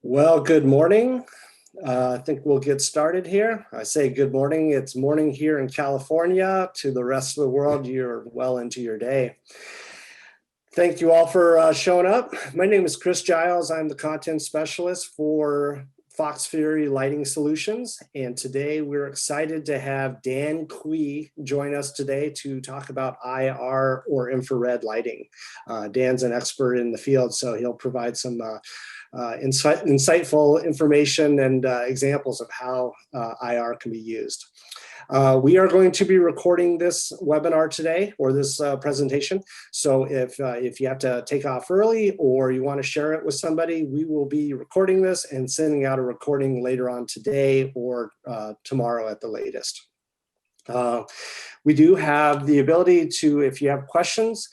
Well, good morning. I think we'll get started here. I say good morning. It's morning here in California. To the rest of the world, you're well into your day. Thank you all for showing up. My name is Chris Giles. I'm the content specialist for Fox Fury Lighting Solutions. And today we're excited to have Dan Cui join us today to talk about IR or infrared lighting. Dan's an expert in the field, so he'll provide some insightful information and examples of how IR can be used. We are going to be recording this webinar today, or this presentation. So if you have to take off early or you want to share it with somebody, we will be recording this and sending out a recording later on today or tomorrow at the latest. We do have the ability to, if you have questions,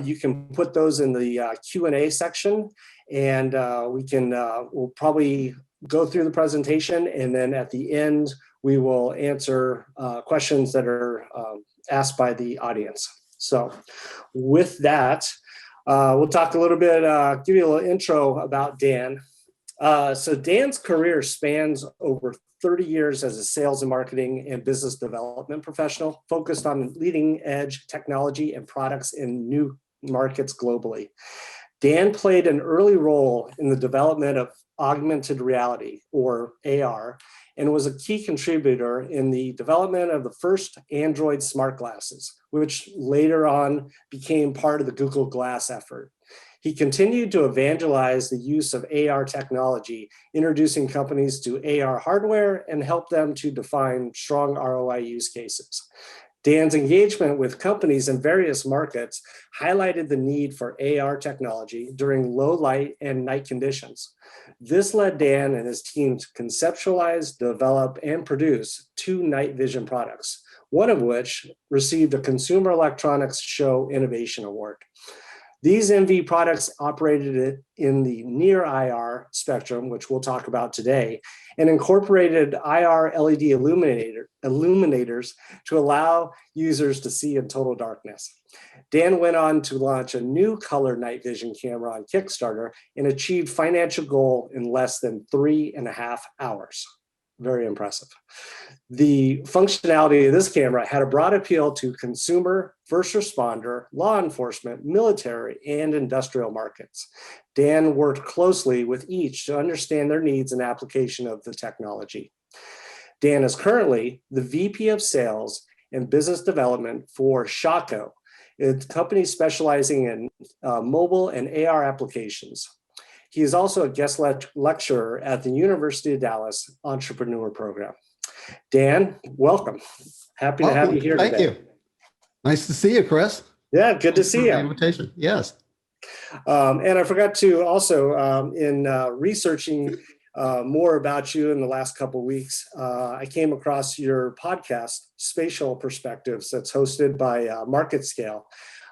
you can put those in the Q&A section, and we'll probably go through the presentation, and then at the end, we will answer questions that are asked by the audience. So with that, we'll talk a little bit, give you a little intro about Dan. So Dan's career spans over 30 years as a sales and marketing and business development professional, focused on leading edge technology and products in new markets globally. Dan played an early role in the development of augmented reality, or AR, and was a key contributor in the development of the first Android smart glasses, which later on became part of the Google Glass effort. He continued to evangelize the use of AR technology, introducing companies to AR hardware and help them to define strong ROI use cases. Dan's engagement with companies in various markets highlighted the need for AR technology during low light and night conditions. This led Dan and his team to conceptualize, develop, and produce 2 night vision products, one of which received a Consumer Electronics Show Innovation Award. These NV products operated in the near IR spectrum, which we'll talk about today, and incorporated IR LED illuminators to allow users to see in total darkness. Dan went on to launch a new color night vision camera on Kickstarter and achieved financial goal in less than 3.5 hours. Very impressive. The functionality of this camera had a broad appeal to consumer, first responder, law enforcement, military, and industrial markets. Dan worked closely with each to understand their needs and application of the technology. Dan is currently the VP of Sales and Business Development for Shaco, a company specializing in mobile and AR applications. He is also a guest lecturer at the University of Dallas Entrepreneur Program. Dan, welcome. Happy to have you here today. Thank you. Nice to see you, Chris. Yeah, good to see you. Invitation. Yes. And I forgot to also, in researching more about you in the last couple of weeks, I came across your podcast, Spatial Perspectives, that's hosted by MarketScale.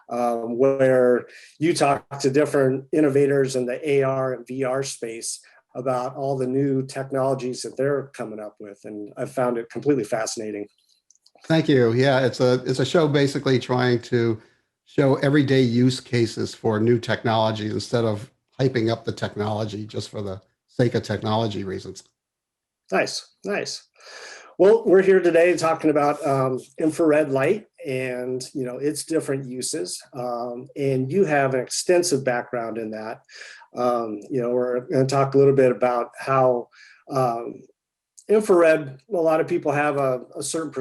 Where you talk to different innovators in the AR and VR space about all the new technologies that they're coming up with, and I found it completely fascinating. Thank you. Yeah, it's a show basically trying to show everyday use cases for new technology instead of hyping up the technology just for the sake of technology reasons. Nice, nice. Well, we're here today talking about infrared light and its different uses, and you have an extensive background in that. We're going to talk a little bit about how infrared, a lot of people have a certain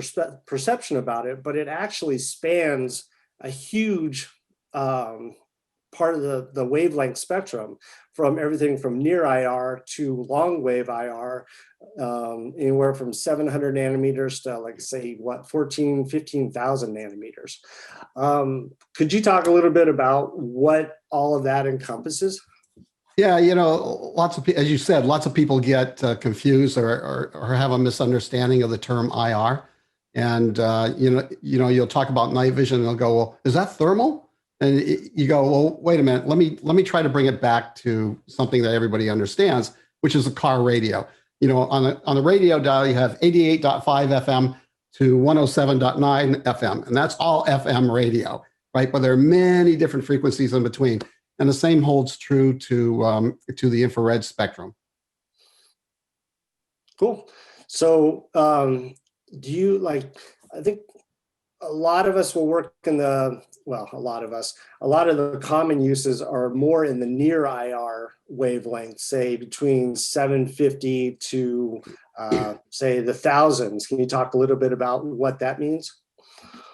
perception about it, but it actually spans a huge part of the wavelength spectrum, from everything from near IR to long wave IR, anywhere from 700 nanometers to, like, say, 15,000 nanometers. Could you talk a little bit about what all of that encompasses? Yeah, lots of, as you said, lots of people get confused or have a misunderstanding of the term IR. And, you'll talk about night vision and they'll go, well, is that thermal? And you go, well, wait a minute, let me try to bring it back to something that everybody understands, which is a car radio. On the radio dial, you have 88.5 FM to 107.9 FM, and that's all FM radio, right? But there are many different frequencies in between. And the same holds true to the infrared spectrum. Cool. So do you like, I think a lot of us will work in the, well, a lot of the common uses are more in the near IR wavelength, say between 750 to say the thousands. Can you talk a little bit about what that means?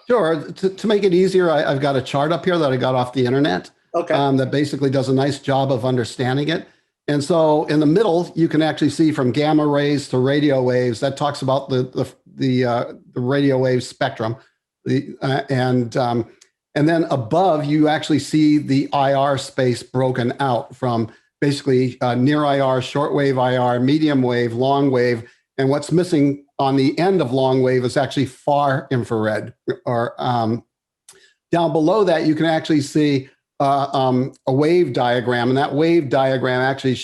Sure. To make it easier, I've got a chart up here that I got off the internet. Okay. That basically does a nice job of understanding it. And so in the middle, you can actually see from gamma rays to radio waves. That talks about the radio wave spectrum. And then above, you actually see the IR space broken out from basically near IR, shortwave IR, medium wave, long wave. And what's missing on the end of long wave is actually far infrared. Or down below that, you can actually see a wave diagram, and that wave diagram actually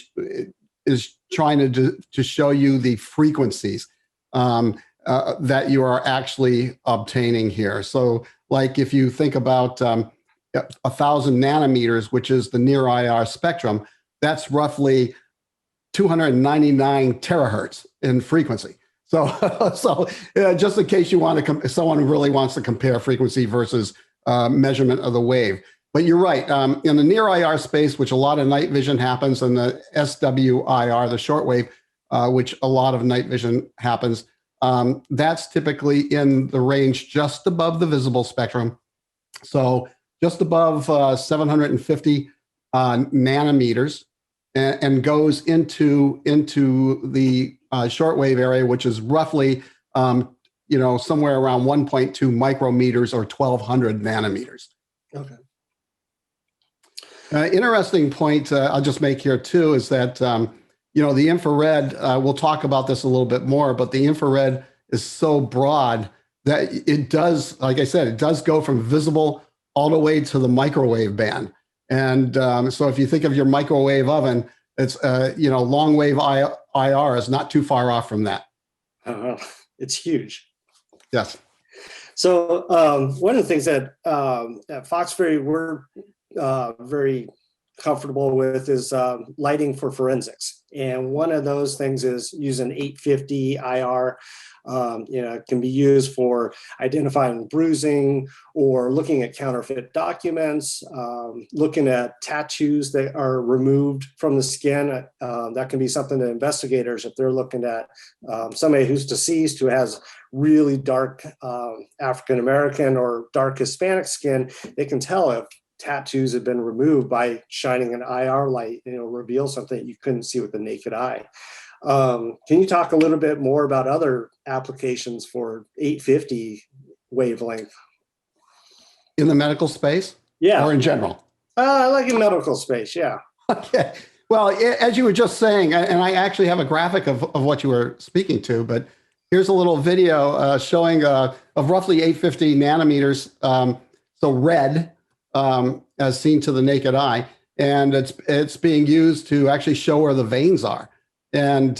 is trying to show you the frequencies that you are actually obtaining here. So, like if you think about 1,000 nanometers, which is the near IR spectrum, that's roughly 299 terahertz in frequency. So, just in case you want to, someone really wants to compare frequency versus measurement of the wave. But you're right. In the near IR space, which a lot of night vision happens, and the SWIR, the shortwave, which a lot of night vision happens, that's typically in the range just above the visible spectrum. So just above 750 nanometers, and goes into the shortwave area, which is roughly somewhere around 1.2 micrometers or 1,200 nanometers. Okay. Interesting point I'll just make here too is that the infrared. We'll talk about this a little bit more, but the infrared is so broad that it does, like I said, it does go from visible all the way to the microwave band. And so if you think of your microwave oven, it's long wave IR is not too far off from that. It's huge. Yes. So one of the things that at Foxbury we're very comfortable with is lighting for forensics. And one of those things is using 850 IR. It can be used for identifying bruising or looking at counterfeit documents, looking at tattoos that are removed from the skin. That can be something that investigators, if they're looking at somebody who's deceased who has really dark African-American or dark Hispanic skin, they can tell if tattoos have been removed by shining an IR light, reveal something that you couldn't see with the naked eye. Can you talk a little bit more about other applications for 850 wavelength? In the medical space? Yeah. Or in general? Like in medical space, yeah. Okay. Well, as you were just saying, and I actually have a graphic of what you were speaking to, but here's a little video showing of roughly 850 nanometers, so red, as seen to the naked eye, and it's being used to actually show where the veins are. And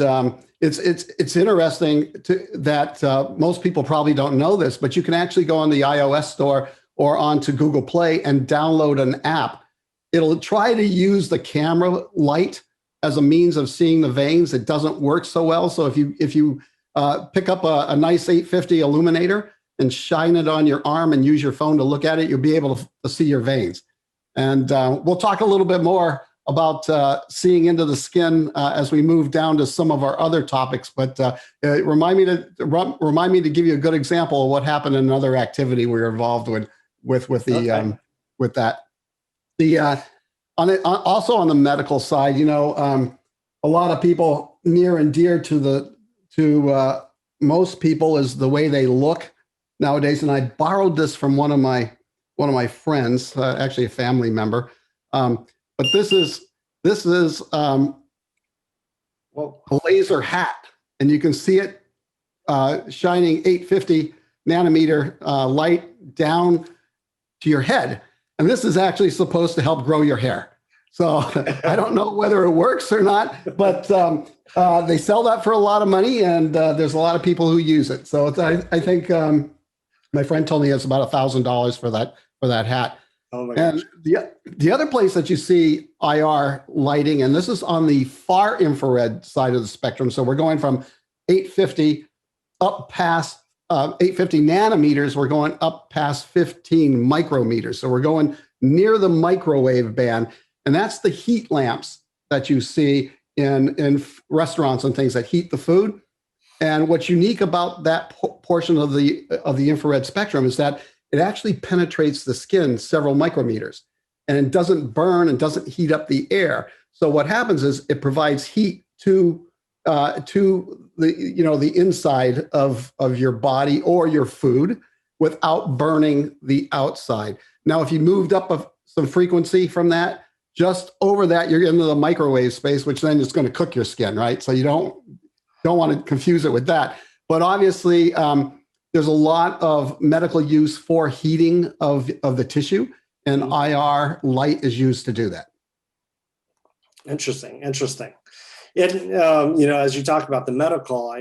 it's interesting that most people probably don't know this, but you can actually go on the iOS store or onto Google Play and download an app. It'll try to use the camera light as a means of seeing the veins. It doesn't work so well. So if you pick up a nice 850 illuminator and shine it on your arm and use your phone to look at it, you'll be able to see your veins. And we'll talk a little bit more about seeing into the skin as we move down to some of our other topics. But remind me to give you a good example of what happened in another activity we were involved with that. Also on the medical side, a lot of people near and dear to most people is the way they look nowadays. And I borrowed this from one of my friends, actually a family member. But this is a laser hat, and you can see it shining 850 nanometer light down to your head. And this is actually supposed to help grow your hair. So I don't know whether it works or not, but they sell that for a lot of money, and there's a lot of people who use it. So I think my friend told me it's about $1,000 for that hat. Oh my and gosh. the other place that you see IR lighting, and this is on the far infrared side of the spectrum. So we're going from 850 up past 850 nanometers, we're going up past 15 micrometers. So we're going near the microwave band. And that's the heat lamps that you see in restaurants and things that heat the food. And what's unique about that portion of the infrared spectrum is that it actually penetrates the skin several micrometers, and it doesn't burn and doesn't heat up the air. So what happens is it provides heat to the inside of your body or your food without burning the outside. Now, if you moved up some frequency from that, just over that, you're into the microwave space, which then is going to cook your skin, right? So you don't want to confuse it with that. But obviously, there's a lot of medical use for heating of the tissue, and IR light is used to do that. Interesting. And as you talk about the medical,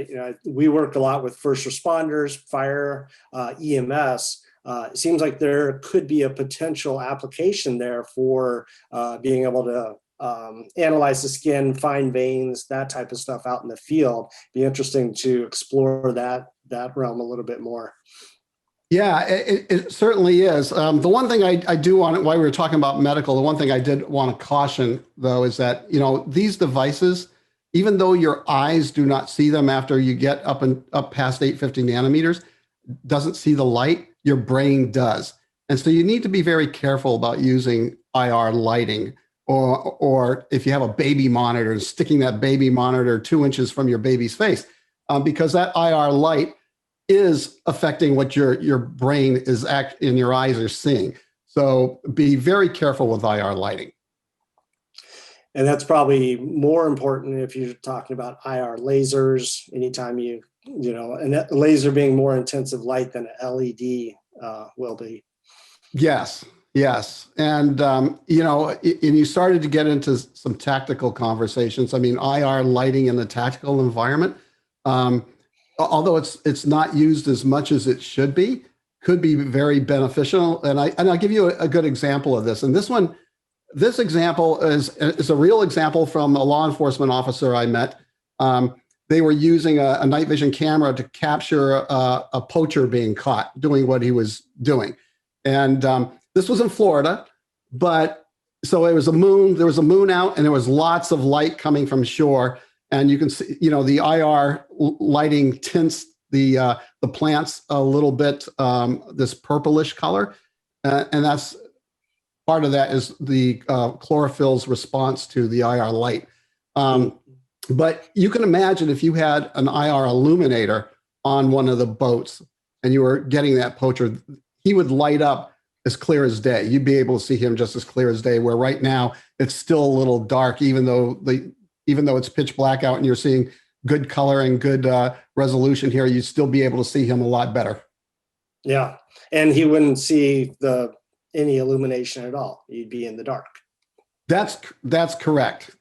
we work a lot with first responders, fire, EMS. It seems like there could be a potential application there for being able to analyze the skin, find veins, that type of stuff out in the field. Be interesting to explore that realm a little bit more. Yeah, it certainly is. The one thing I do want, while we were talking about medical, the one thing I did want to caution, though, is that, these devices, even though your eyes do not see them after you get up past 850 nanometers, doesn't see the light, your brain does. And so you need to be very careful about using IR lighting, or if you have a baby monitor, sticking that baby monitor 2 inches from your baby's face, because that IR light is affecting what your brain is in your eyes are seeing. So be very careful with IR lighting. And that's probably more important if you're talking about IR lasers. Anytime and that laser being more intensive light than an LED will be. Yes. And, and you started to get into some tactical conversations. I mean, IR lighting in the tactical environment, although it's not used as much as it should be, could be very beneficial. And I'll give you a good example of this. And this example is a real example from a law enforcement officer I met. They were using a night vision camera to capture a poacher being caught doing what he was doing. And this was in Florida, but so it was there was a moon out, and there was lots of light coming from shore. And you can see, the IR lighting tints the plants a little bit, this purplish color. And that's part of that is the chlorophyll's response to the IR light. But you can imagine if you had an IR illuminator on one of the boats and you were getting that poacher, he would light up as clear as day. You'd be able to see him just as clear as day, where right now it's still a little dark, even though it's pitch black out and you're seeing good color and good resolution here, you'd still be able to see him a lot better. Yeah. And he wouldn't see any illumination at all. You'd be in the dark. That's correct.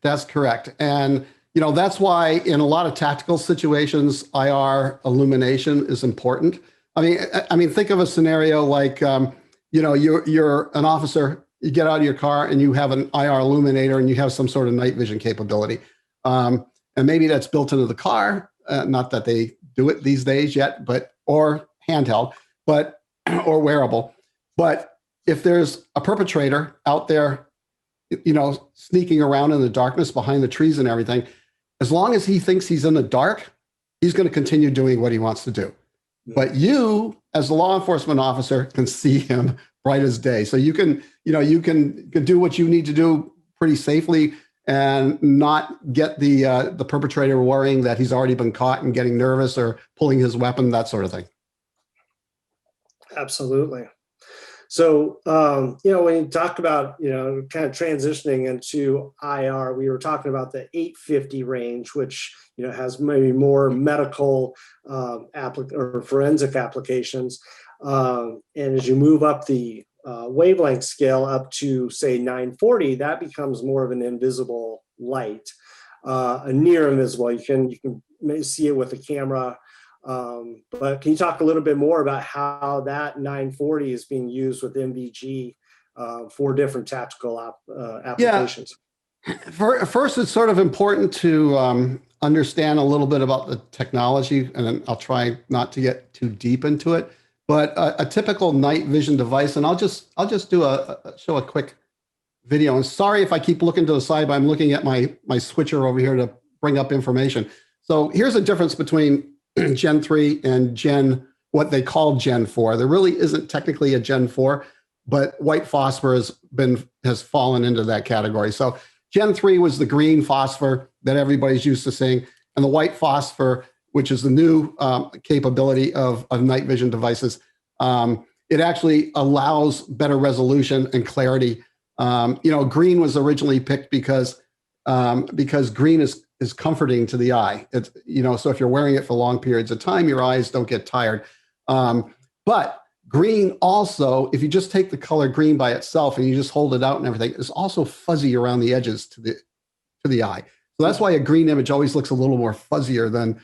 And, that's why in a lot of tactical situations, IR illumination is important. I mean, think of a scenario like, you're an officer, you get out of your car and you have an IR illuminator and you have some sort of night vision capability. And maybe that's built into the car, not that they do it these days yet, or handheld, or wearable. But if there's a perpetrator out there, sneaking around in the darkness behind the trees and everything, as long as he thinks he's in the dark, he's going to continue doing what he wants to do. But you, as a law enforcement officer, can see him bright as day. So you can do what you need to do pretty safely and not get the perpetrator worrying that he's already been caught and getting nervous or pulling his weapon, that sort of thing. Absolutely. So, when you talk about, kind of transitioning into IR, we were talking about the 850 range, which, has maybe more medical or forensic applications. And as you move up the wavelength scale up to, say, 940, that becomes more of an invisible light, a near invisible. You can maybe see it with a camera. But can you talk a little bit more about how that 940 is being used with MVG for different tactical applications? Yeah. First, it's sort of important to understand a little bit about the technology, and then I'll try not to get too deep into it. But a typical night vision device, and I'll just show a quick video. And sorry if I keep looking to the side, but I'm looking at my switcher over here to bring up information. So here's a difference between Gen 3 and what they call Gen 4. There really isn't technically a Gen 4, but white phosphor has fallen into that category. So Gen 3 was the green phosphor that everybody's used to seeing, and the white phosphor, which is the new capability of night vision devices. It actually allows better resolution and clarity. Green was originally picked because green is comforting to the eye. It's, so if you're wearing it for long periods of time, your eyes don't get tired. But green also, if you just take the color green by itself and you just hold it out and everything, is also fuzzy around the edges to the eye. So that's why a green image always looks a little more fuzzier than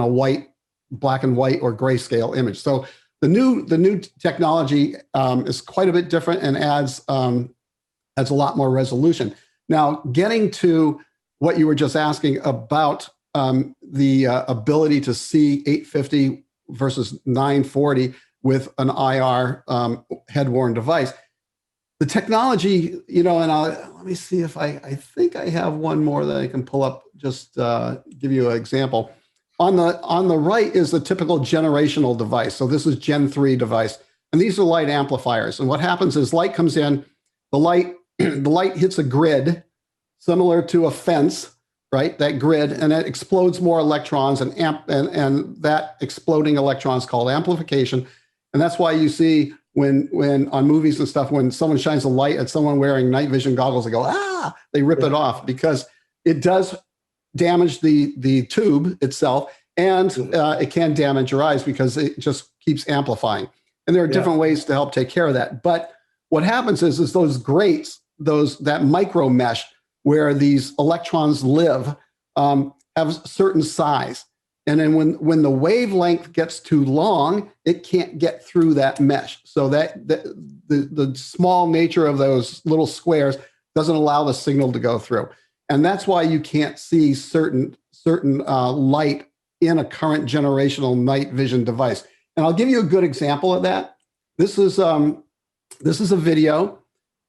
a white, black and white or grayscale image. So the new technology is quite a bit different and adds a lot more resolution. Now, getting to what you were just asking about the ability to see 850 versus 940 with an IR head-worn device. The technology, and let me see if I think I have one more that I can pull up, just give you an example. On the right is the typical generational device. So this is Gen 3 device, and these are light amplifiers. And what happens is light comes in, the light hits a grid similar to a fence, right? That grid, and it explodes more electrons, and that exploding electrons called amplification. And that's why you see when on movies and stuff, when someone shines a light at someone wearing night vision goggles, they go, they rip it off, because it does damage the tube itself, and it can damage your eyes because it just keeps amplifying. And there are different ways to help take care of that. But what happens is those grates, that micro mesh where these electrons live, have certain size. And then when the wavelength gets too long, it can't get through that mesh. So that the small nature of those little squares doesn't allow the signal to go through. And that's why you can't see certain light in a current generational night vision device. And I'll give you a good example of that. This is a video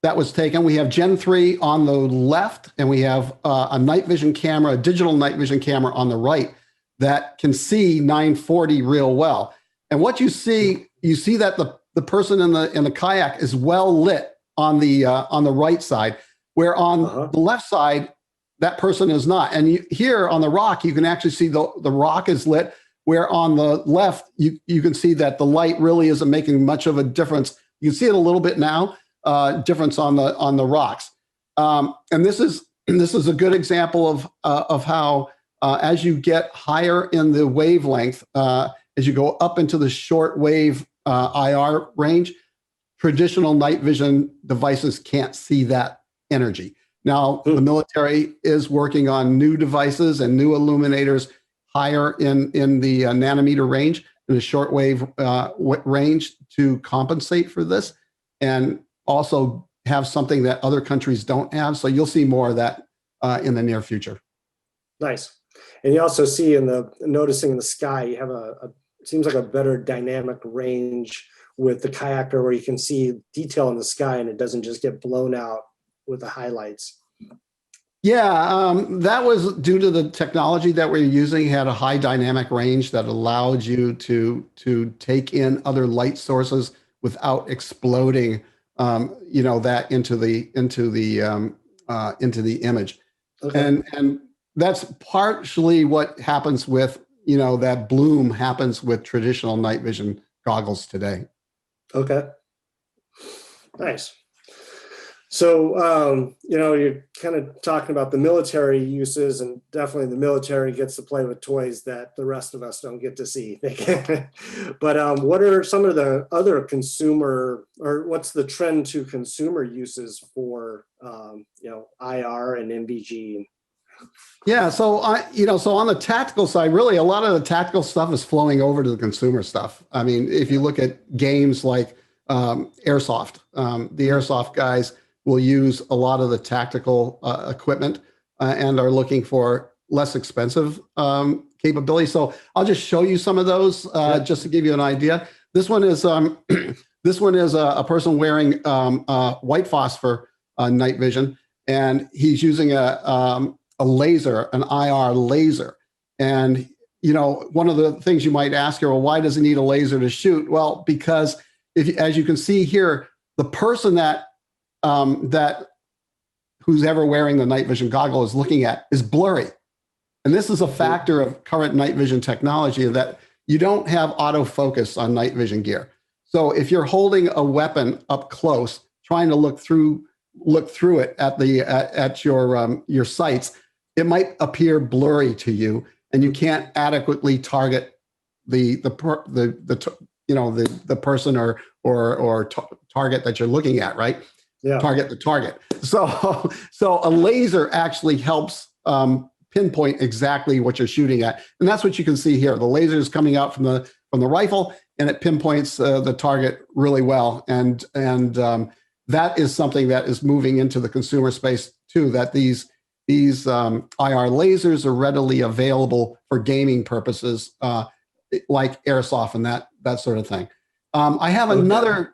that was taken. We have Gen 3 on the left, and we have a night vision camera, a digital night vision camera on the right that can see 940 real well. And what you see that the person in the kayak is well lit on the right side, where on the left side, that person is not. And here on the rock, you can actually see the rock is lit, where on the left, you can see that the light really isn't making much of a difference. You can see it a little bit now, difference on the rocks. And this is a good example of how as you get higher in the wavelength, as you go up into the short wave IR range, traditional night vision devices can't see that energy. Now, the military is working on new devices and new illuminators higher in the nanometer range, in the shortwave range, to compensate for this, and also have something that other countries don't have. So you'll see more of that in the near future. Nice. And you also see noticing in the sky, you have seems like a better dynamic range with the kayaker, where you can see detail in the sky and it doesn't just get blown out with the highlights. Yeah, that was due to the technology that we're using. Had a high dynamic range that allowed you to take in other light sources without exploding, that into the image. Okay. And that's partially what happens with, that bloom happens with traditional night vision goggles today. Okay. Nice. So, you're kind of talking about the military uses, and definitely the military gets to play with toys that the rest of us don't get to see. But what are some of the other consumer, or what's the trend to consumer uses for, IR and NVG? Yeah, so so on the tactical side, really a lot of the tactical stuff is flowing over to the consumer stuff. I mean, if you look at games like Airsoft, the Airsoft guys will use a lot of the tactical equipment. and are looking for less expensive capabilities. So I'll just show you some of those just to give you an idea. This one is this one is a person wearing white phosphor night vision, and he's using a laser, an IR laser. And you know, one of the things you might ask here, well, why does he need a laser to shoot? Well, because as you can see here, the person that who's ever wearing the night vision goggle is looking at is blurry. And this is a factor of current night vision technology, that you don't have autofocus on night vision gear. So if you're holding a weapon up close, trying to look through it at your sights, it might appear blurry to you, and you can't adequately target the person or target that you're looking at, right? Yeah. Target the target. So a laser actually helps pinpoint exactly what you're shooting at, and that's what you can see here. The laser is coming out from the rifle, and it pinpoints the target really well. And that is something that is moving into the consumer space too. That these IR lasers are readily available for gaming purposes, like airsoft and that sort of thing. I have another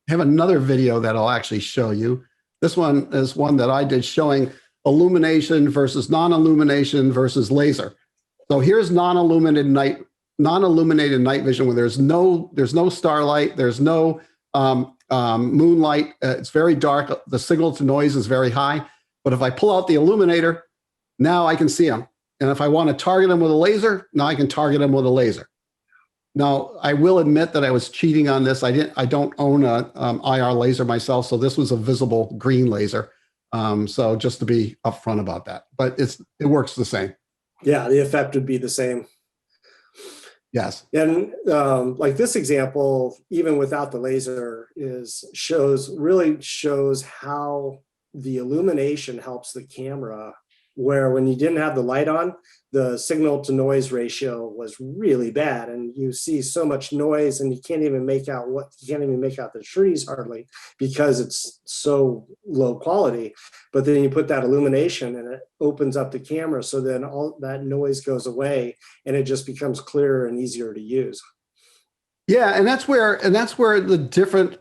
video that I'll actually show you. This one is one that I did showing illumination versus non-illumination versus laser. So here's non-illuminated night vision, where there's no starlight, there's no moonlight. It's very dark. The signal to noise is very high. But if I pull out the illuminator, now I can see them. And if I want to target them with a laser, now I can target them with a laser. Now, I will admit that I was cheating on this. I don't own a IR laser myself, so this was a visible green laser. So just to be upfront about that, but it works the same. Yeah, the effect would be the same. Yes. And like this example, even without the laser, really shows how the illumination helps the camera, where when you didn't have the light on, the signal to noise ratio was really bad, and you see so much noise, and you can't even make out the trees hardly, because it's so low quality. But then you put that illumination, and it opens up the camera, so then all that noise goes away, and it just becomes clearer and easier to use. Yeah, and that's where the different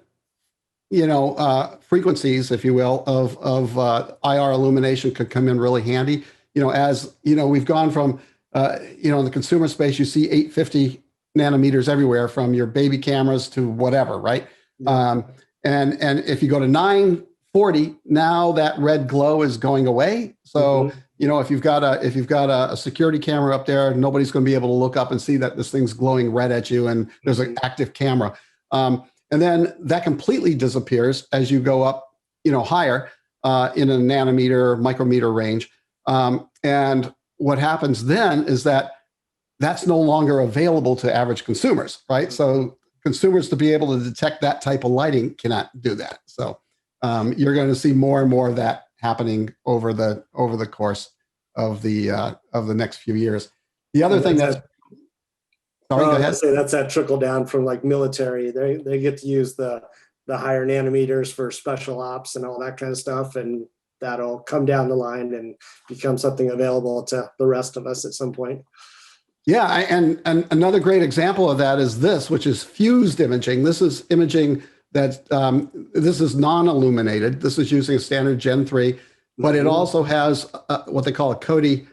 frequencies, if you will, of IR illumination could come in really handy. As we've gone from, in the consumer space, you see 850 nanometers everywhere, from your baby cameras to whatever, right? Yeah. And if you go to 940, now that red glow is going away. So, if you've got a security camera up there, nobody's going to be able to look up and see that this thing's glowing red at you, and there's an active camera. And then that completely disappears as you go up, higher in a nanometer, micrometer range. And what happens then is that's no longer available to average consumers, right? So consumers, to be able to detect that type of lighting, cannot do that. So you're going to see more and more of that happening over the course of the next few years. The other thing that's Sorry, go ahead. That's that trickle down from like military. They get to use the higher nanometers for special ops and all that kind of stuff, and that'll come down the line and become something available to the rest of us at some point. Yeah, and another great example of that is this, which is fused imaging. This is imaging that this is non-illuminated. This is using a standard Gen 3, but it also has what they call a CODI.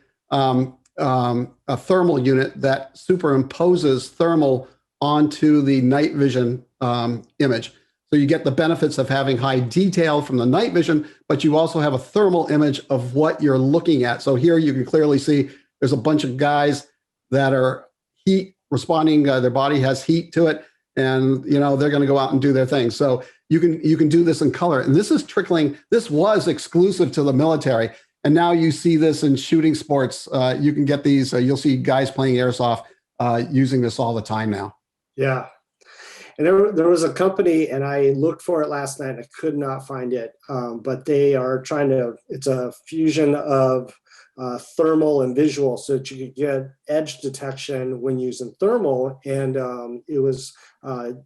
A thermal unit that superimposes thermal onto the night vision image. So you get the benefits of having high detail from the night vision, but you also have a thermal image of what you're looking at. So here you can clearly see there's a bunch of guys that are heat responding. Their body has heat to it, and they're going to go out and do their thing. So you can do this in color, and this is trickling. This was exclusive to the military. And now you see this in shooting sports. You can get these. You'll see guys playing airsoft using this all the time now. Yeah. And there was a company, and I looked for it last night, and I could not find it. But they are it's a fusion of thermal and visual, so that you could get edge detection when using thermal. And it was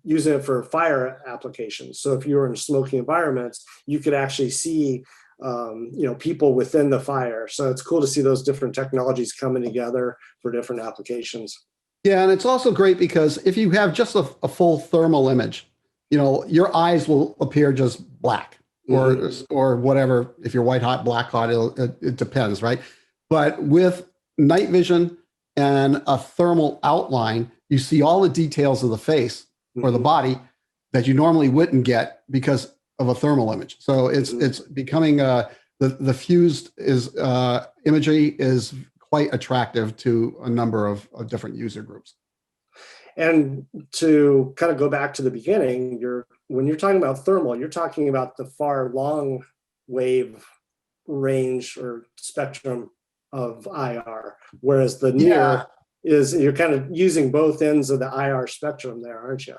using it for fire applications. So if you were in smoky environments, you could actually see people within the fire. So it's cool to see those different technologies coming together for different applications. Yeah, and it's also great because if you have just a full thermal image, your eyes will appear just black or whatever. If you're white hot, black hot, it depends, right? But with night vision and a thermal outline, you see all the details of the face or the body that you normally wouldn't get because of a thermal image. So it's becoming the fused imagery is quite attractive to a number of different user groups. And to kind of go back to the beginning, when you're talking about thermal, you're talking about the far long wave range or spectrum of IR, whereas the near is, you're kind of using both ends of the IR spectrum there, aren't you?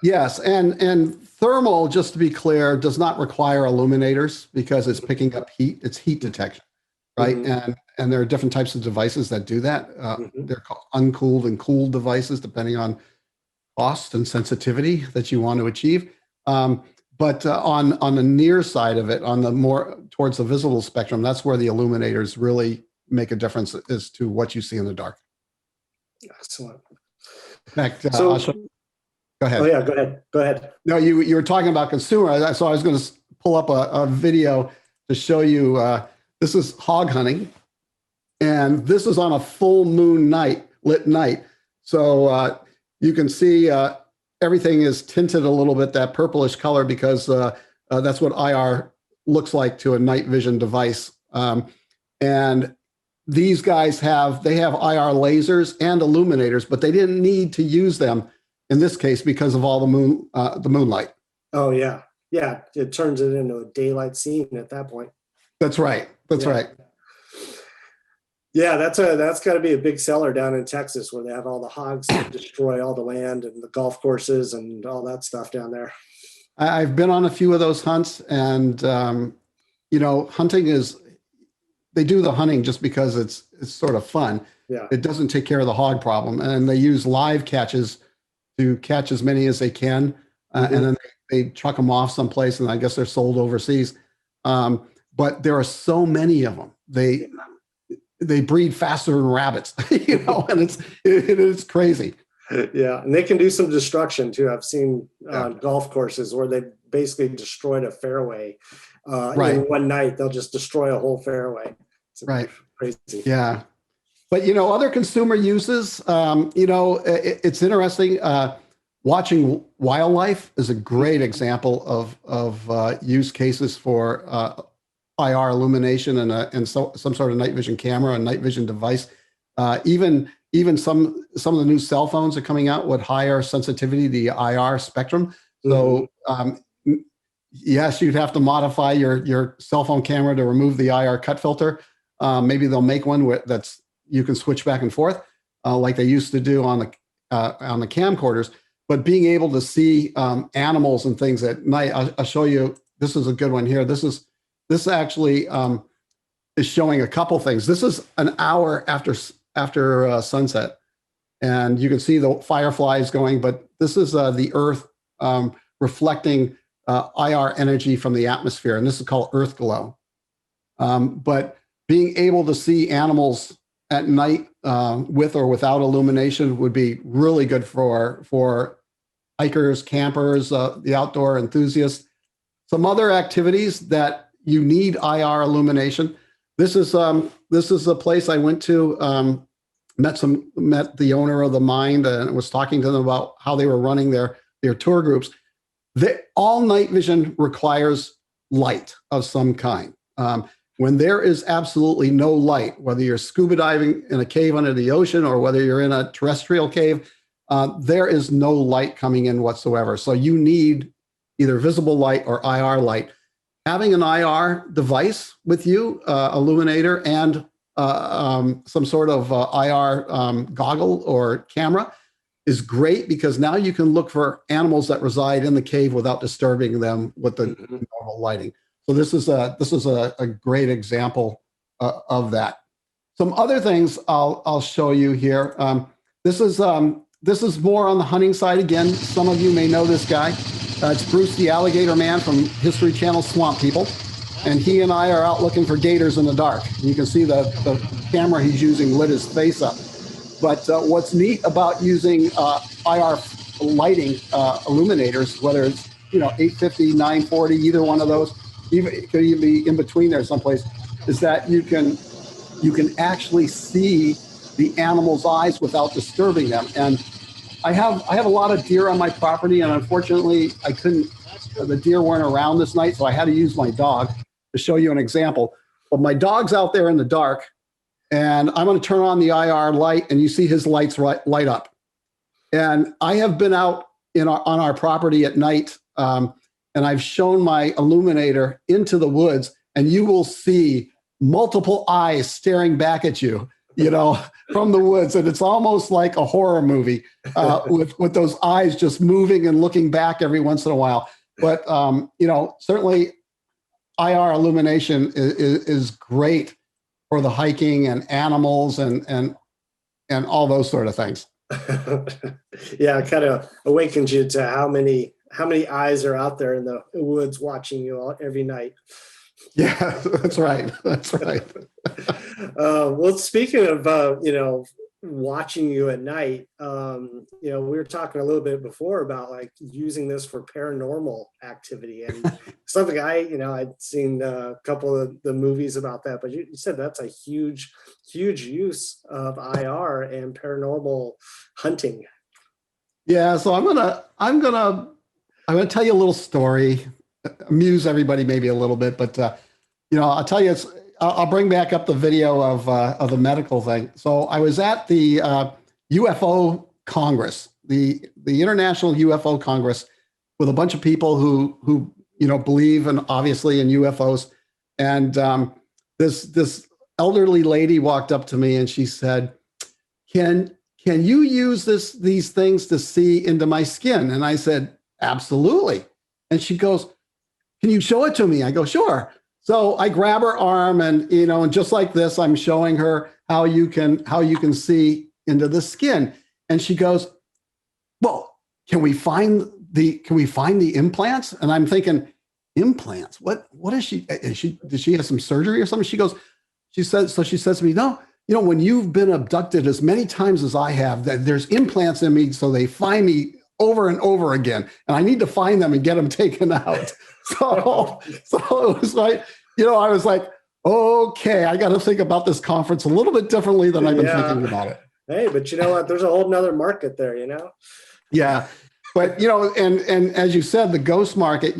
Yes, and thermal, just to be clear, does not require illuminators because it's picking up heat. It's heat detection, right? And there are different types of devices that do that. They're called uncooled and cooled devices, depending on cost and sensitivity that you want to achieve. But on the near side of it, on the more towards the visible spectrum, that's where the illuminators really make a difference as to what you see in the dark. Excellent. In fact, so, go ahead. Oh yeah, go ahead. No, you were talking about consumer, so I was going to pull up a video to show you. This is hog hunting, and this is on a full moon lit night. So you can see everything is tinted a little bit that purplish color because that's what IR looks like to a night vision device. And these guys have IR lasers and illuminators, but they didn't need to use them in this case because of all the moonlight. Oh yeah, it turns it into a daylight scene at that point. That's right. That's right. Yeah, that's got to be a big seller down in Texas where they have all the hogs that destroy all the land and the golf courses and all that stuff down there. I've been on a few of those hunts, and hunting is, they do the hunting just because it's sort of fun. Yeah. It doesn't take care of the hog problem, and they use live catches to catch as many as they can, and then they truck them off someplace, and I guess they're sold overseas. But there are so many of them. They breed faster than rabbits, and it is crazy. Yeah, and they can do some destruction too. I've seen golf courses where they basically destroyed a fairway in one night. They'll just destroy a whole fairway. It's crazy. Yeah. But, other consumer uses, it's interesting. Watching wildlife is a great example of use cases for IR illumination and some sort of night vision camera and night vision device. Even some of the new cell phones are coming out with higher sensitivity to the IR spectrum. So yes, you'd have to modify your cell phone camera to remove the IR cut filter. Maybe they'll make one that's you can switch back and forth like they used to do on the camcorders. But being able to see animals and things at night, I'll show you. This is a good one here. This actually is showing a couple things. This is an hour after sunset, and you can see the fireflies going. But this is the Earth reflecting IR energy from the atmosphere, and this is called Earth glow. But being able to see animals at night with or without illumination would be really good for hikers, campers, the outdoor enthusiasts. Some other activities that you need IR illumination. This is a place I went to, met the owner of the mine and was talking to them about how they were running their tour groups. All night vision requires light of some kind. When there is absolutely no light, whether you're scuba diving in a cave under the ocean or whether you're in a terrestrial cave, there is no light coming in whatsoever. So you need either visible light or IR light. Having an IR device with you, illuminator, and some sort of IR goggle or camera is great because now you can look for animals that reside in the cave without disturbing them with the normal lighting. So this is a great example of that. Some other things I'll show you here. This is more on the hunting side. Again, some of you may know this guy. It's Bruce the Alligator Man from History Channel Swamp People. and he and I are out looking for gators in the dark. You can see the camera he's using lit his face up. But what's neat about using IR lighting illuminators, whether it's 850, 940, either one of those, even it could even be in between there someplace, is that you can actually see the animal's eyes without disturbing them. And I have a lot of deer on my property, and unfortunately I couldn't. The deer weren't around this night, so I had to use my dog to show you an example. But my dog's out there in the dark, and I'm going to turn on the IR light, and you see his lights light up. And I have been out on our property at night, and I've shown my illuminator into the woods, and you will see multiple eyes staring back at you, from the woods. And it's almost like a horror movie with those eyes just moving and looking back every once in a while. But, certainly IR illumination is great for the hiking and animals and all those sort of things. Yeah, it kind of awakens you to how many eyes are out there in the woods watching you every night. Yeah, that's right. That's right. Well, speaking of watching you at night, we were talking a little bit before about like using this for paranormal activity, and something I'd seen a couple of the movies about that, but you said that's a huge use of IR and paranormal hunting. Yeah, so I'm gonna tell you a little story, amuse everybody maybe a little bit, but I'll tell you, I'll bring back up the video of the medical thing. So I was at the UFO Congress, the International UFO Congress, with a bunch of people who believe obviously in UFOs, and this elderly lady walked up to me and she said, "Can you use these things to see into my skin?" And I said, "Absolutely." And she goes, "Can you show it to me?" I go, "Sure." So I grab her arm and just like this, I'm showing her how you can see into the skin. And she goes, "Well, can we find the implants?" And I'm thinking, implants? What is she? Did she have some surgery or something? She says to me, "No, when you've been abducted as many times as I have, that there's implants in me, so they find me over and over again, and I need to find them and get them taken out." So it was like, I was like, okay, I got to think about this conference a little bit differently than I've been thinking about it. Hey, but you know what? There's a whole nother market there, Yeah. But, and as you said, the ghost market,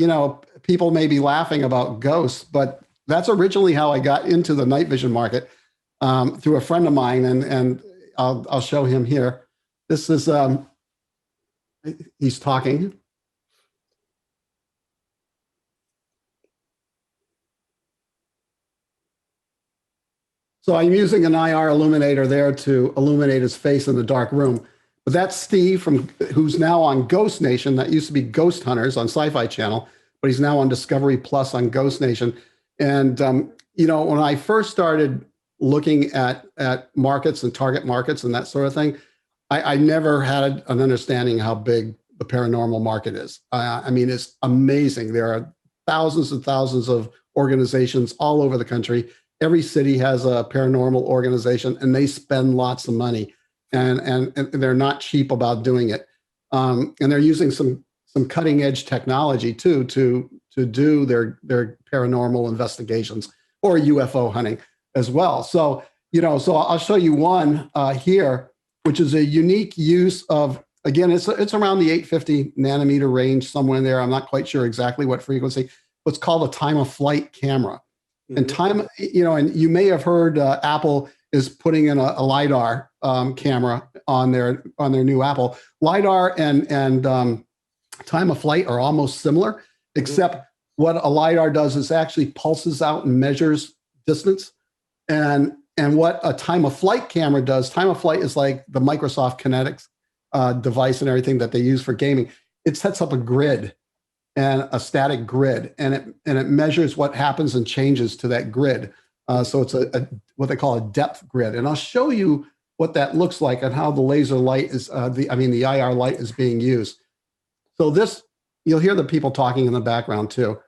people may be laughing about ghosts, but that's originally how I got into the night vision market through a friend of mine. And I'll show him here. This is, he's talking. So I'm using an IR illuminator there to illuminate his face in the dark room. But that's Steve who's now on Ghost Nation. That used to be Ghost Hunters on Sci-Fi Channel, but he's now on Discovery Plus on Ghost Nation. And when I first started looking at markets and target markets and that sort of thing, I never had an understanding how big the paranormal market is. I mean, it's amazing. There are thousands and thousands of organizations all over the country. Every city has a paranormal organization, and they spend lots of money, and they're not cheap about doing it. And they're using some cutting edge technology too to do their paranormal investigations or UFO hunting as well. So so I'll show you one here, which is a unique use of. Again, it's around the 850 nanometer range, somewhere in there. I'm not quite sure exactly what frequency. What's called a time of flight camera. And time, and you may have heard Apple is putting in a LiDAR camera on their new Apple. LiDAR and time of flight are almost similar, except what a LiDAR does is actually pulses out and measures distance. And what a time of flight camera does, time of flight is like the Microsoft Kinetics device and everything that they use for gaming. It sets up a grid, and a static grid, and it measures what happens and changes to that grid. So it's a what they call a depth grid, and I'll show you what that looks like and how the laser light is the IR light is being used. So this, you'll hear the people talking in the background too.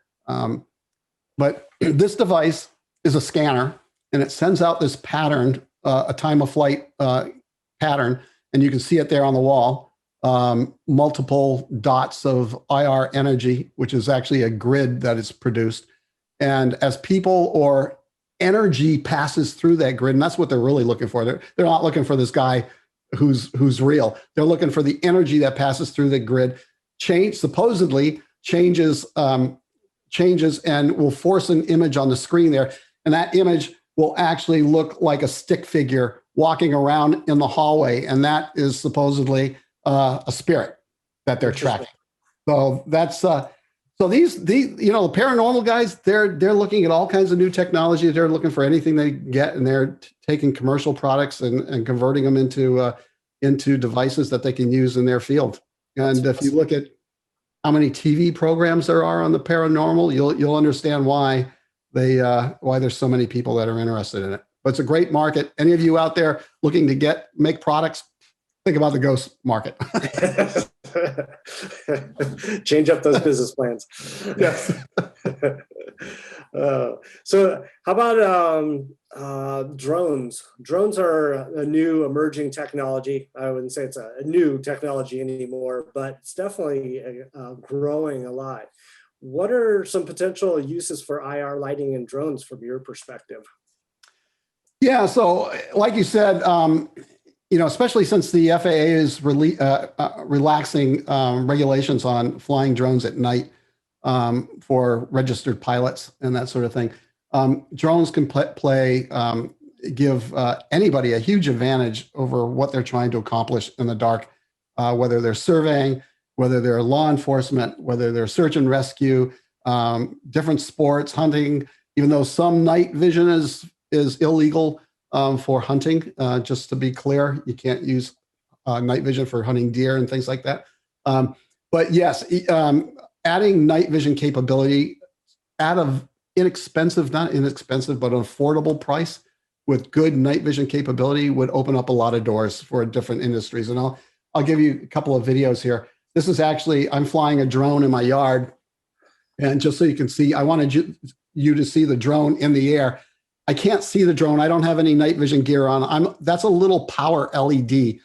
But this device is a scanner, and it sends out this pattern, a time of flight pattern, and you can see it there on the wall. Multiple dots of IR energy, which is actually a grid that is produced. And as people or energy passes through that grid, and that's what they're really looking for. They're not looking for this guy who's real. They're looking for the energy that passes through the grid, supposedly changes and will force an image on the screen there. And that image will actually look like a stick figure walking around in the hallway. And that is supposedly a spirit that they're tracking. So that's so these the paranormal guys, they're looking at all kinds of new technology. They're looking for anything they get, and they're taking commercial products and converting them into devices that they can use in their field. And if you look at how many TV programs there are on the paranormal, you'll understand why there's so many people that are interested in it. But it's a great market. Any of you out there looking to make products, think about the ghost market. Change up those business plans. Yes. So how about drones? Drones are a new emerging technology. I wouldn't say it's a new technology anymore, but it's definitely growing a lot. What are some potential uses for IR lighting and drones from your perspective? Yeah, so like you said, especially since the FAA is relaxing regulations on flying drones at night for registered pilots and that sort of thing, drones can give anybody a huge advantage over what they're trying to accomplish in the dark, whether they're surveying, whether they're law enforcement, whether they're search and rescue, different sports, hunting, even though some night vision is illegal for hunting. Just to be clear, you can't use night vision for hunting deer and things like that. But yes, adding night vision capability at an inexpensive, not inexpensive, but an affordable price with good night vision capability would open up a lot of doors for different industries. And I'll give you a couple of videos here. This is actually, I'm flying a drone in my yard. And just so you can see, I wanted you to see the drone in the air. I can't see the drone. I don't have any night vision gear on. That's a little power LED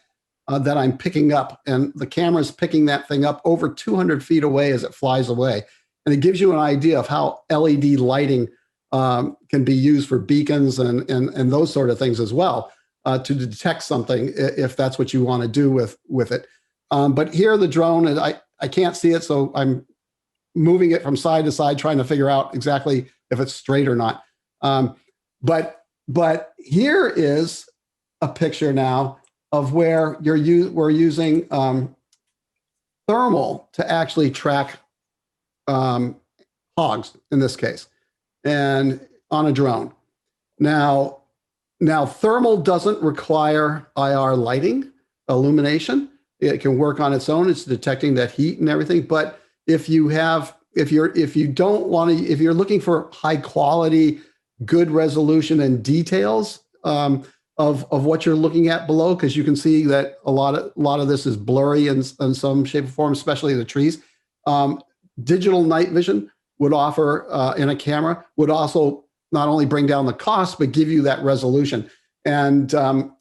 that I'm picking up, and the camera's picking that thing up over 200 feet away as it flies away. And it gives you an idea of how LED lighting can be used for beacons and those sort of things as well to detect something if that's what you want to do with it. But here the drone, and I can't see it, so I'm moving it from side to side, trying to figure out exactly if it's straight or not. But here is a picture now of where we're using thermal to actually track hogs in this case, and on a drone. Now thermal doesn't require IR lighting, illumination. It can work on its own. It's detecting that heat and everything. But if you're looking for high quality, good resolution and details of what you're looking at below, because you can see that a lot of this is blurry in some shape or form, especially the trees. Digital night vision would offer in a camera would also not only bring down the cost but give you that resolution, and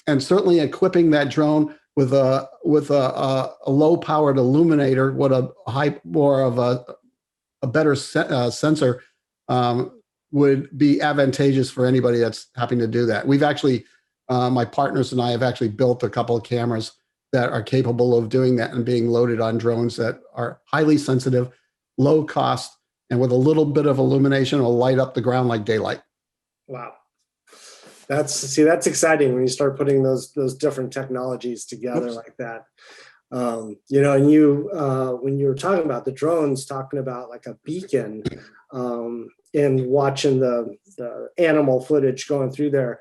certainly equipping that drone with a low powered illuminator, a better sensor would be advantageous for anybody that's having to do that. We've actually, my partners and I have actually built a couple of cameras that are capable of doing that and being loaded on drones that are highly sensitive, low cost, and with a little bit of illumination will light up the ground like daylight. Wow. That's exciting when you start putting those different technologies together. Oops. Like that. And when you were talking about the drones, talking about like a beacon, and watching the animal footage going through there,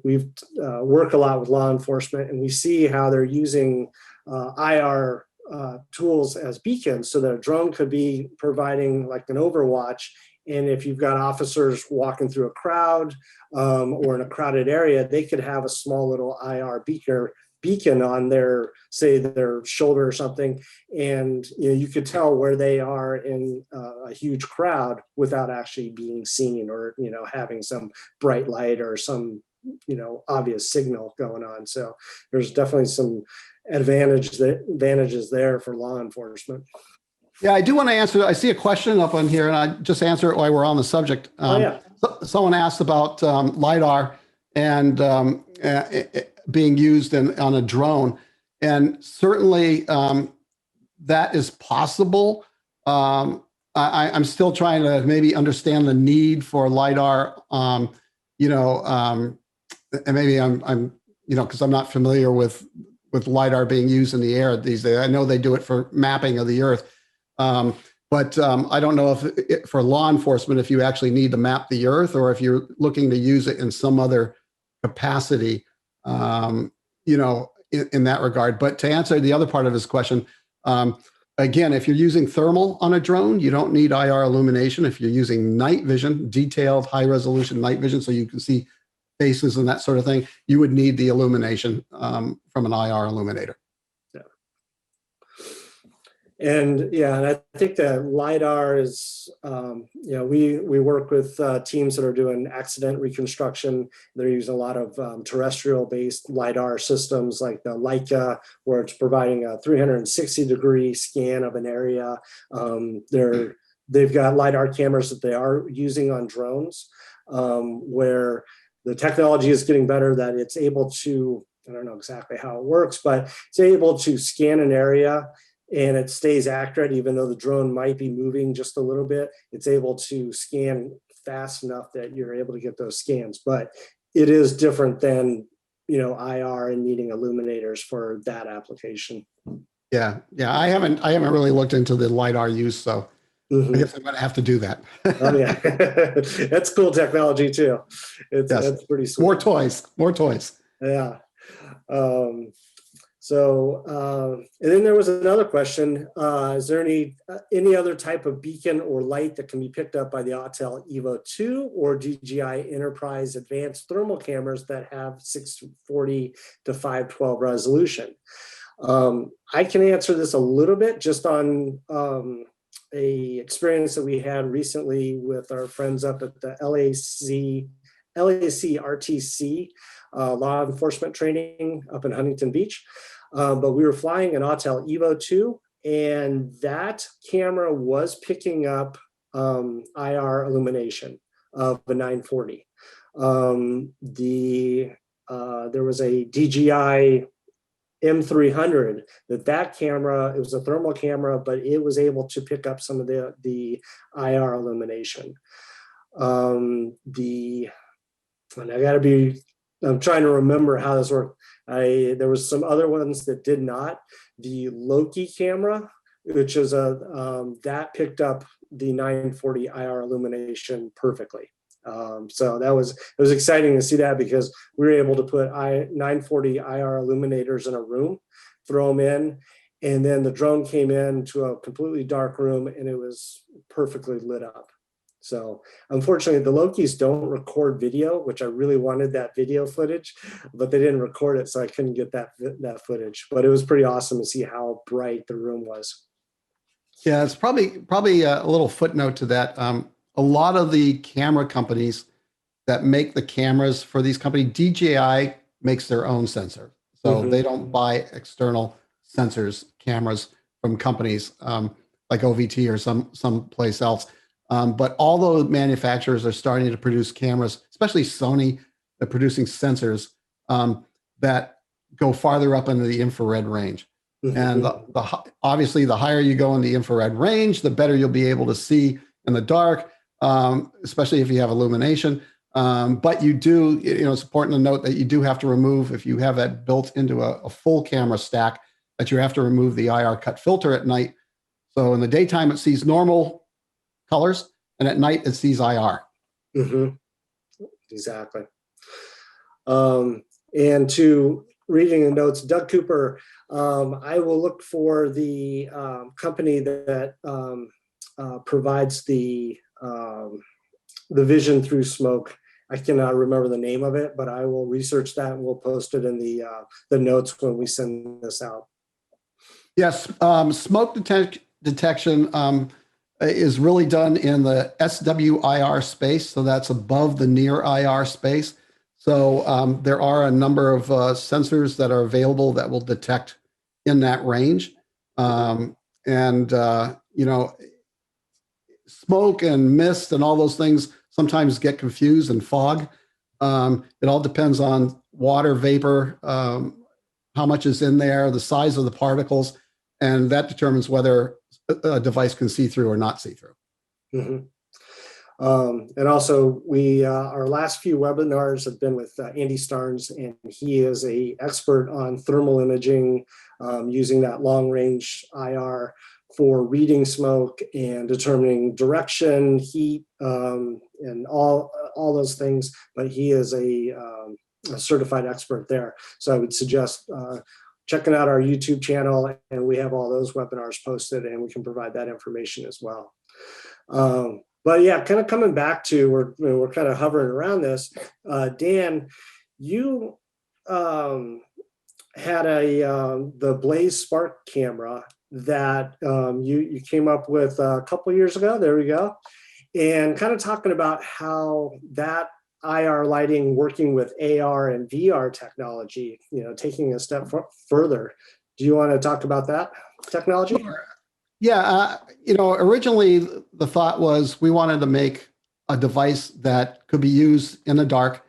we've worked a lot with law enforcement, and we see how they're using IR tools as beacons, so that a drone could be providing like an overwatch. And if you've got officers walking through a crowd or in a crowded area, they could have a small little IR beaker beacon on their, say, their shoulder or something, and you could tell where they are in a huge crowd without actually being seen, or having some bright light or some obvious signal going on. So there's definitely some advantages there for law enforcement. Yeah, I do want to answer. I see a question up on here, and I just answer it while we're on the subject. Someone asked about LiDAR and being used on a drone, and certainly that is possible. I'm still trying to maybe understand the need for LiDAR. And maybe I'm because I'm not familiar with LiDAR being used in the air these days. I know they do it for mapping of the Earth. But I don't know if for law enforcement, if you actually need to map the Earth, or if you're looking to use it in some other capacity, in that regard. But to answer the other part of his question, again, if you're using thermal on a drone, you don't need IR illumination. If you're using night vision, detailed high resolution night vision, so you can see faces and that sort of thing, you would need the illumination from an IR illuminator. And I think that LiDAR is, we work with teams that are doing accident reconstruction. They're using a lot of terrestrial-based LiDAR systems like the Leica, where it's providing a 360-degree scan of an area. They've got LiDAR cameras that they are using on drones, where the technology is getting better, that it's able to, I don't know exactly how it works, but it's able to scan an area and it stays accurate, even though the drone might be moving just a little bit. It's able to scan fast enough that you're able to get those scans. But it is different than, IR and needing illuminators for that application. Yeah. I haven't really looked into the LiDAR use, so I guess I'm going to have to do that. Oh yeah, that's cool technology too. That's pretty sweet. More toys. Yeah. And then there was another question. Is there any other type of beacon or light that can be picked up by the Autel Evo 2 or DJI Enterprise advanced thermal cameras that have 640 to 512 resolution? I can answer this a little bit just on a experience that we had recently with our friends up at the LAC RTC law enforcement training up in Huntington Beach. But we were flying an Autel Evo 2, and that camera was picking up IR illumination of the 940. There was a DJI M300 that camera, it was a thermal camera, but it was able to pick up some of the IR illumination. And I'm trying to remember how this worked. There was some other ones that did not. The Loki camera, which is that picked up the 940 IR illumination perfectly. So it was exciting to see that, because we were able to put 940 IR illuminators in a room, throw them in, and then the drone came into a completely dark room and it was perfectly lit up. So unfortunately, the Lokis don't record video, which I really wanted that video footage, but they didn't record it, so I couldn't get that footage. But it was pretty awesome to see how bright the room was. Yeah, it's probably a little footnote to that. A lot of the camera companies that make the cameras for these companies, DJI makes their own sensor. So they don't buy external cameras from companies like OVT or some place else. But all those manufacturers are starting to produce cameras, especially Sony, they're producing sensors that go farther up into the infrared range. And obviously, the higher you go in the infrared range, the better you'll be able to see in the dark, especially if you have illumination. But you do, it's important to note that you do have to remove, if you have that built into a full camera stack, that you have to remove the IR cut filter at night. So in the daytime, it sees normal colors, and at night, it sees IR. Exactly. And to reading the notes, Doug Cooper, I will look for the company that provides the vision through smoke I cannot remember the name of it, but I will research that and we'll post it in the notes when we send this out. Yes, smoke detection is really done in the SWIR space, so that's above the near IR space. So there are a number of sensors that are available that will detect in that range. You know, smoke and mist and all those things sometimes get confused, and fog. It all depends on water vapor, how much is in there, the size of the particles, and that determines whether a device can see through or not see through. Mm-hmm. And also, our last few webinars have been with Andy Starnes, and he is an expert on thermal imaging, using that long-range IR for reading smoke and determining direction, heat, and all those things. But he is a certified expert there. So I would suggest checking out our YouTube channel, and we have all those webinars posted, and we can provide that information as well. But yeah, kind of coming back to, we're kind of hovering around this. Dan, you had the Blaze Spark camera that you came up with a couple years ago. There we go. And kind of talking about how that IR lighting working with AR and VR technology, you know, taking a step further. Do you want to talk about that technology? Sure. Yeah, you know, originally the thought was we wanted to make a device that could be used in the dark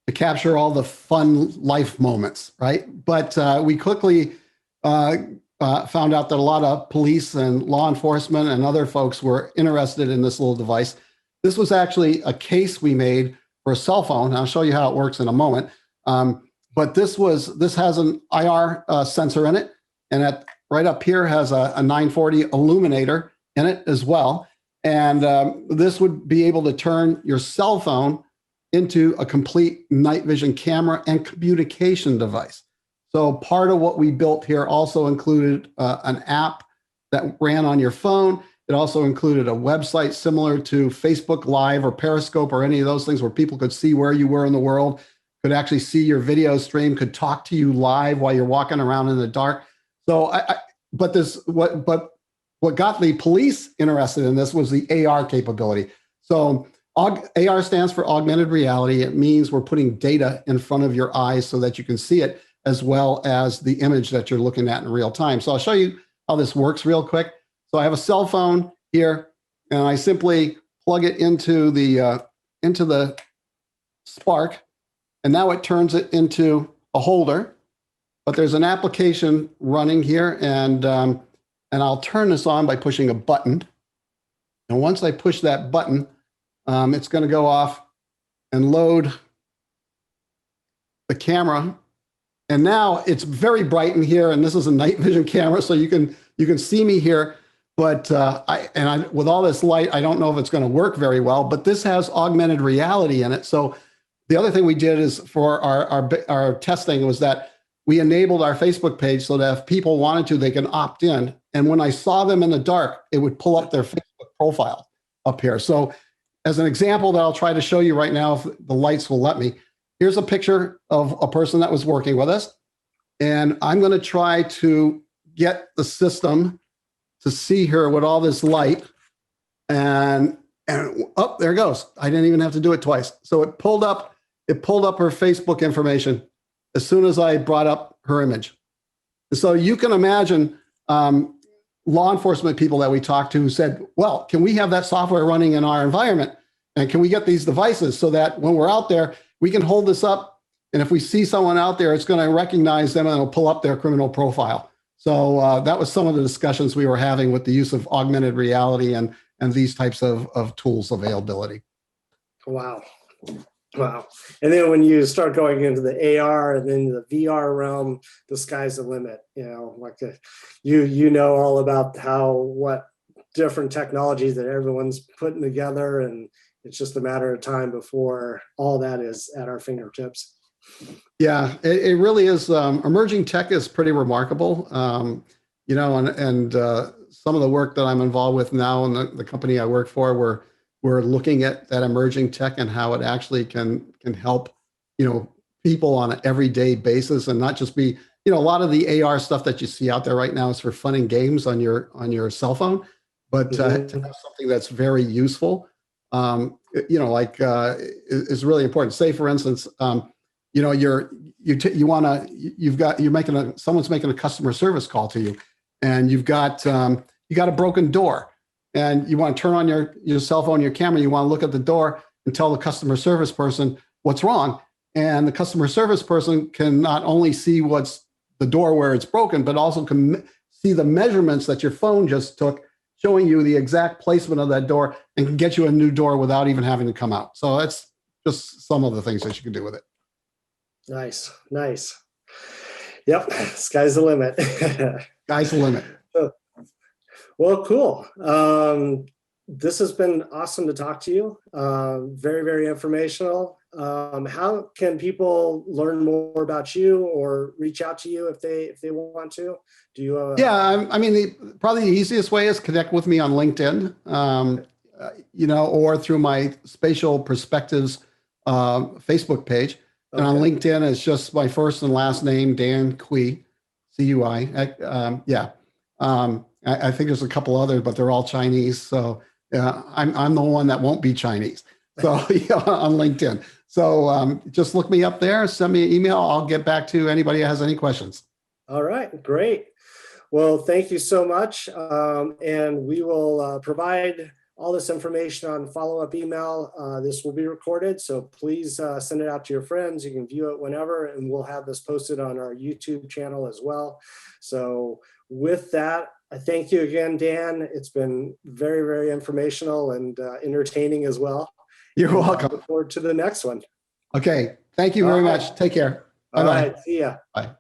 to capture all the fun life moments, right? But we quickly found out that a lot of police and law enforcement and other folks were interested in this little device. This was actually a case we made for a cell phone. I'll show you how it works in a moment. But this has an IR sensor in it, and right up here has a 940 illuminator in it as well. And this would be able to turn your cell phone into a complete night vision camera and communication device. So part of what we built here also included an app that ran on your phone. It also included a website similar to Facebook Live or Periscope or any of those things where people could see where you were in the world, could actually see your video stream, could talk to you live while you're walking around in the dark. So, what got the police interested in this was the AR capability. So AR stands for augmented reality. It means we're putting data in front of your eyes so that you can see it as well as the image that you're looking at in real time. So I'll show you how this works real quick. So I have a cell phone here, and I simply plug it into the Spark, and now it turns it into a holder. But there's an application running here, and I'll turn this on by pushing a button. And once I push that button, it's going to go off and load the camera. And now it's very bright in here, and this is a night vision camera, so you can see me here. But with all this light, I don't know if it's going to work very well. But this has augmented reality in it. So the other thing we did is for our testing was that we enabled our Facebook page so that if people wanted to, they can opt in. And when I saw them in the dark, it would pull up their Facebook profile up here. So as an example that I'll try to show you right now, if the lights will let me, here's a picture of a person that was working with us. And I'm going to try to get the system to see her with all this light. And oh, there it goes. I didn't even have to do it twice. So it pulled up her Facebook information as soon as I brought up her image. So you can imagine law enforcement people that we talked to said, well, can we have that software running in our environment? And can we get these devices so that when we're out there, we can hold this up, and if we see someone out there, it's going to recognize them and it'll pull up their criminal profile. So that was some of the discussions we were having with the use of augmented reality and these types of tools availability. Wow. Wow. And then when you start going into the AR and then the VR realm, the sky's the limit. You know, like you know all about what different technologies that everyone's putting together, and it's just a matter of time before all that is at our fingertips. Yeah, it really is. Emerging tech is pretty remarkable. You know, and some of the work that I'm involved with now and the company I work for, we're we're looking at that emerging tech and how it actually can help, people on an everyday basis, and not just be, a lot of the AR stuff that you see out there right now is for fun and games on your cell phone, but to have something that's very useful, is really important. Say, for instance, someone's making a customer service call to you, and you got a broken door, and you want to turn on your cell phone, your camera, you want to look at the door and tell the customer service person what's wrong. And the customer service person can not only see what's the door where it's broken, but also can see the measurements that your phone just took, showing you the exact placement of that door, and can get you a new door without even having to come out. So that's just some of the things that you can do with it. Nice. Yep, sky's the limit. Sky's the limit. Well, cool. This has been awesome to talk to you. Very, very informational. How can people learn more about you or reach out to you if they want to? Do you? Yeah, I mean, probably the easiest way is connect with me on LinkedIn, or through my Spatial Perspectives Facebook page. Okay. And on LinkedIn, it's just my first and last name, Dan Cui, C-U-I. I think there's a couple others, but they're all Chinese. So I'm the one that won't be Chinese. So on LinkedIn. So just look me up there, send me an email. I'll get back to anybody that has any questions. All right, great. Well, thank you so much. And we will provide all this information on follow-up email. This will be recorded, so please send it out to your friends. You can view it whenever, and we'll have this posted on our YouTube channel as well. So with that, I thank you again, Dan. It's been very, very informational and entertaining as well. You're welcome. I look forward to the next one. Okay. Thank you very much. Take care. Bye-bye. See ya. Bye.